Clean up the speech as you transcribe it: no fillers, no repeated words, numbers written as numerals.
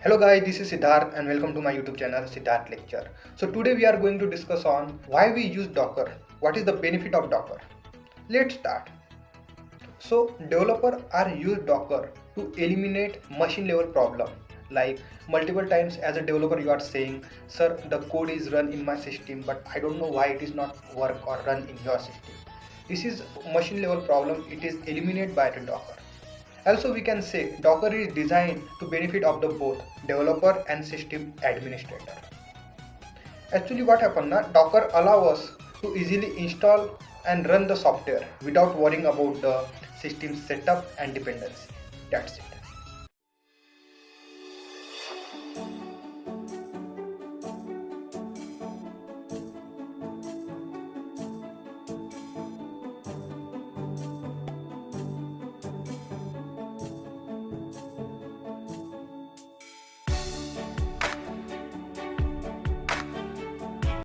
Hello guys, this is Siddharth and welcome to my YouTube channel Siddharth Lecture. So today we are going to discuss on why we use Docker. What is the benefit of Docker? Let's start. So developer are use Docker to eliminate machine level problem. Like multiple times as a developer you are saying, sir, the code is run in my system but I don't know why it is not work or run in your system. This is machine level problem. It is eliminated by the Docker. Also we can say Docker is designed to benefit of the both developer and system administrator. Actually what happened now, Docker allow us to easily install and run the software without worrying about the system setup and dependency. That's it.